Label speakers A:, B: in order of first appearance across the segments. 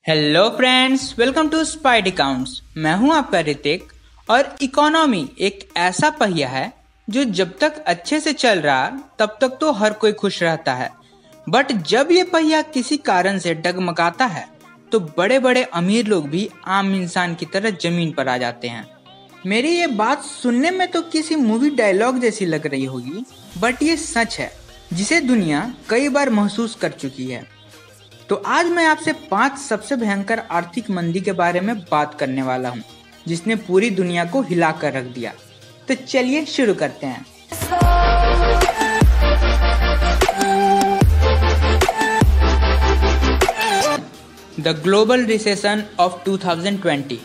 A: Hello friends, welcome to spide accounts. मैं हूं आपका ऋतिक। और इकोनॉमी एक ऐसा पहिया है जो जब तक अच्छे से चल रहा तब तक तो हर कोई खुश रहता है, बट जब ये पहिया किसी कारण से डगमगाता है तो बड़े बड़े अमीर लोग भी आम इंसान की तरह जमीन पर आ जाते हैं। मेरी ये बात सुनने में तो किसी मूवी डायलॉग जैसी लग रही होगी, बट ये सच है जिसे दुनिया कई बार महसूस कर चुकी है। तो आज मैं आपसे 5 सबसे भयंकर आर्थिक मंदी के बारे में बात करने वाला हूं, जिसने पूरी दुनिया को हिला कर रख दिया। तो चलिए शुरू करते हैं। The global recession of 2020।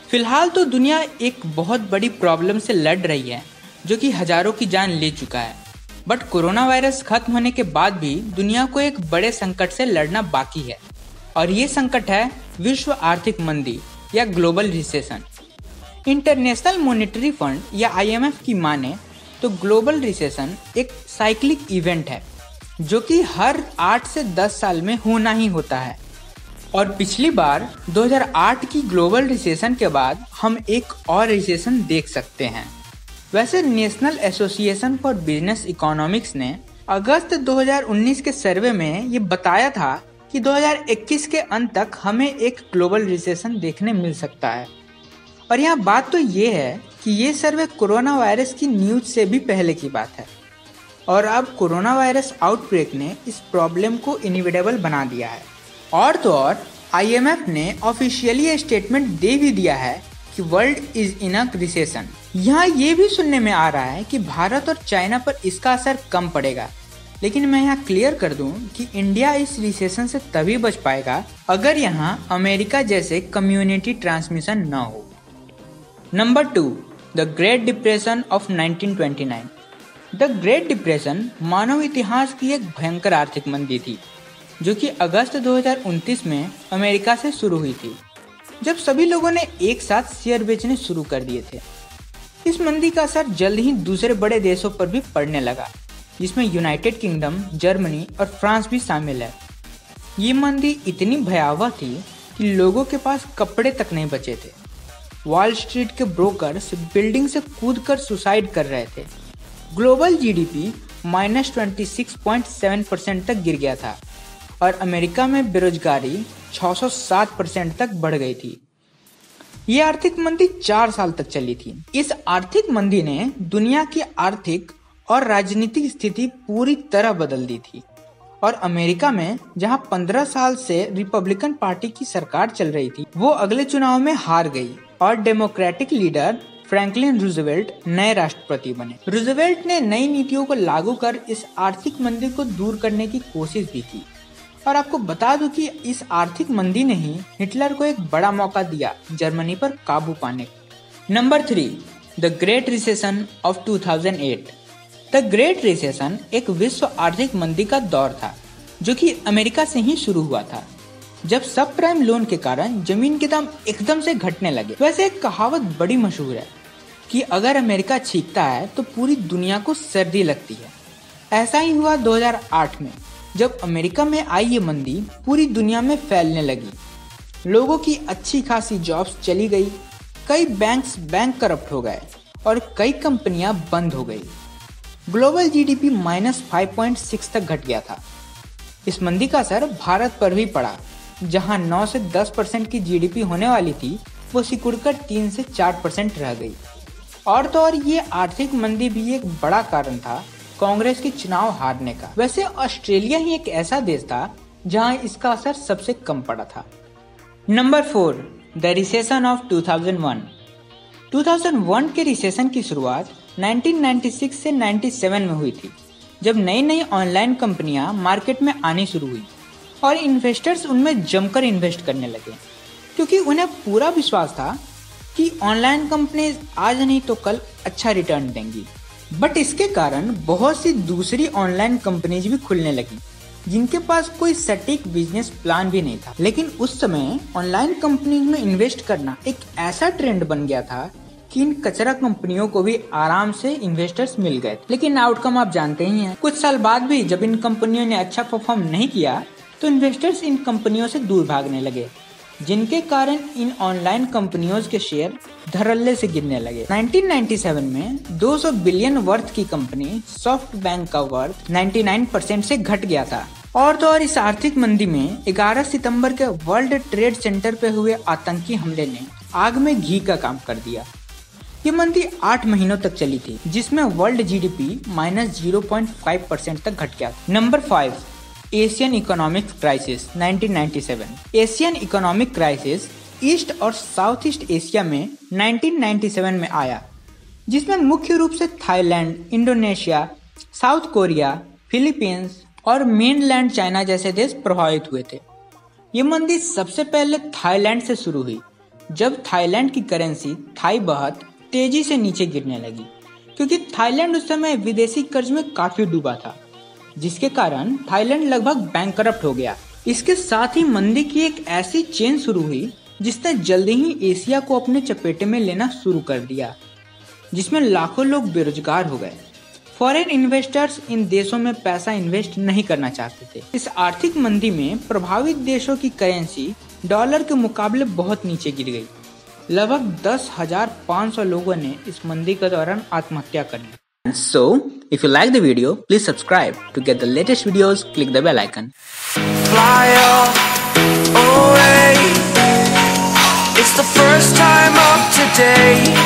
A: फिलहाल तो दुनिया एक बहुत बड़ी प्रॉब्लम से लड़ रही है जो कि हजारों की जान ले चुका है, बट कोरोना वायरस खत्म होने के बाद भी दुनिया को एक बड़े संकट से लड़ना बाकी है, और ये संकट है विश्व आर्थिक मंदी या global recession. International monetary fund या IMF की माने तो ग्लोबल रिसेशन एक साइक्लिक इवेंट है जो कि हर 8 से 10 साल में होना ही होता है। और पिछली बार 2008 की ग्लोबल रिसेशन के बाद हम एक और रिसेशन देख सकते हैं। वैसे national association for business economics ने अगस्त 2019 के सर्वे में ये बताया था कि 2021 के अंत तक हमें एक ग्लोबल रिसेशन देखने मिल सकता है। और यहाँ बात तो ये है कि ये सर्वे कोरोना वायरस की न्यूज से भी पहले की बात है, और अब कोरोना वायरस आउटब्रेक ने इस प्रॉब्लम को इनएविटेबल बना दिया है। और तो और IMF ने ऑफिशियली स्टेटमेंट दे भी दिया है कि world is in a recession. यहाँ ये भी सुनने में आ रहा है कि भारत और चाइना पर इसका असर कम पड़ेगा, लेकिन मैं यहाँ क्लियर कर दूं कि इंडिया इस रिसेशन से तभी बच पाएगा अगर यहाँ अमेरिका जैसे कम्युनिटी ट्रांसमिशन न हो। Number 2, the great depression of 1929। The great depression मानव इतिहास की एक भयंकर आर्थिक मंदी थी जो कि अगस्त 2029 में अमेरिका से शुरू हुई थी, जब सभी लोगों ने एक साथ शेयर बेचने शुरू कर दिए थे। इस मंदी का असर जल्द ही दूसरे बड़े देशों पर भी पड़ने लगा, जिसमें यूनाइटेड किंगडम, जर्मनी और फ्रांस भी शामिल है। ये मंदी इतनी भयावह थी कि लोगों के पास कपड़े तक नहीं बचे थे। वॉल स्ट्रीट के ब्रोकर्स बिल्डिंग से कूदकर सुसाइड कर रहे थे। ग्लोबल GDP -26.7% तक गिर गया था, और अमेरिका में बेरोजगारी 607% तक बढ़ गई थी। ये आर्थिक मंदी 4 साल तक चली थी। इस आर्थिक मंदी ने दुनिया की आर्थिक और राजनीतिक स्थिति पूरी तरह बदल दी थी। और अमेरिका में जहां 15 साल से रिपब्लिकन पार्टी की सरकार चल रही थी, वो अगले चुनाव में हार गई और डेमोक्रेटिक लीडर फ्रैंकलिन रूजवेल्ट नए राष्ट्रपति बने। रूजवेल्ट ने नई नीतियों को लागू कर इस आर्थिक मंदी को दूर करने की कोशिश भी की। और आपको बता दूं कि इस आर्थिक मंदी ने ही हिटलर को एक बड़ा मौका दिया जर्मनी पर काबू पाने का। Number 3, the great recession of 2008। The great recession एक विश्व आर्थिक मंदी का दौर था जो कि अमेरिका से ही शुरू हुआ था, जब सब प्राइम लोन के कारण जमीन के दाम एकदम से घटने लगे। वैसे एक कहावत बड़ी मशहूर है कि अगर अमेरिका छींकता है तो पूरी दुनिया को सर्दी लगती है। ऐसा ही हुआ 2008 में, जब अमेरिका में आई ये मंदी पूरी दुनिया में फैलने लगी। लोगों की अच्छी खासी जॉब्स चली गई, कई बैंक करप्ट हो गए और कई कंपनियां बंद हो गई। ग्लोबल GDP -5.6 तक घट गया था। इस मंदी का असर भारत पर भी पड़ा, जहां 9 से 10% की GDP होने वाली थी, वो सिकुड़कर 3 से 4% रह गई। और तो और ये आर्थिक मंदी भी एक बड़ा कारण था कांग्रेस के चुनाव हारने का। वैसे ऑस्ट्रेलिया ही एक ऐसा देश था जहां इसका असर सबसे कम पड़ा था। Number 4, the recession of 2001। 2001 के रिसेशन की शुरुआत 1996 से 97 में हुई थी, जब नई नई ऑनलाइन कंपनियां मार्केट में आनी शुरू हुई और इन्वेस्टर्स उनमें जमकर इन्वेस्ट करने लगे, क्योंकि उन्हें पूरा विश्वास था कि ऑनलाइन कंपनीज आज नहीं तो कल अच्छा रिटर्न देंगी। बट इसके कारण बहुत सी दूसरी ऑनलाइन कंपनीज भी खुलने लगी जिनके पास कोई सटीक बिजनेस प्लान भी नहीं था। लेकिन उस समय ऑनलाइन कंपनीज में इन्वेस्ट करना एक ऐसा ट्रेंड बन गया था कि इन कचरा कंपनियों को भी आराम से इन्वेस्टर्स मिल गए। लेकिन आउटकम आप जानते ही हैं। कुछ साल बाद भी जब इन कंपनियों ने अच्छा परफॉर्म नहीं किया तो इन्वेस्टर्स इन कंपनियों से दूर भागने लगे, जिनके कारण इन ऑनलाइन कंपनियों के शेयर धड़ल्ले से गिरने लगे। 1997 में 200 बिलियन वर्थ की कंपनी सॉफ्टबैंक का वर्थ 99% से घट गया था। और तो और इस आर्थिक मंदी में 11 सितंबर के वर्ल्ड ट्रेड सेंटर पे हुए आतंकी हमले ने आग में घी का काम कर दिया। ये मंदी 8 महीनों तक चली थी, जिसमें वर्ल्ड जीडीपी -0.5% तक घट गया। Number 5, Asian economic crisis 1997। Asian economic crisis east और साउथ ईस्ट एशिया में 1997 में आया, जिसमें मुख्य रूप से Thailand, Indonesia, south Korea, Philippines और मेनलैंड चाइना जैसे देश प्रभावित हुए थे। ये मंदी सबसे पहले थाईलैंड से शुरू हुई, जब थाईलैंड की करेंसी थाई बात तेजी से नीचे गिरने लगी, क्योंकि थाईलैंड उस समय विदेशी कर्ज में काफी डूबा था, जिसके कारण थाईलैंड लगभग बैंकरप्ट हो गया। इसके साथ ही मंदी की एक ऐसी चेन शुरू हुई जिसने जल्दी ही एशिया को अपने चपेटे में लेना शुरू कर दिया, जिसमें लाखों लोग बेरोजगार हो गए। फॉरेन इन्वेस्टर्स इन देशों में पैसा इन्वेस्ट नहीं करना चाहते थे। इस आर्थिक मंदी में प्रभावित देशों की करेंसी डॉलर के मुकाबले बहुत नीचे गिर गई। लगभग 10,500 लोगों ने इस मंदी के दौरान आत्महत्या कर ली। So, if you like the video, please subscribe. To get the latest videos, click the bell icon. Fly away. It's the first time of today.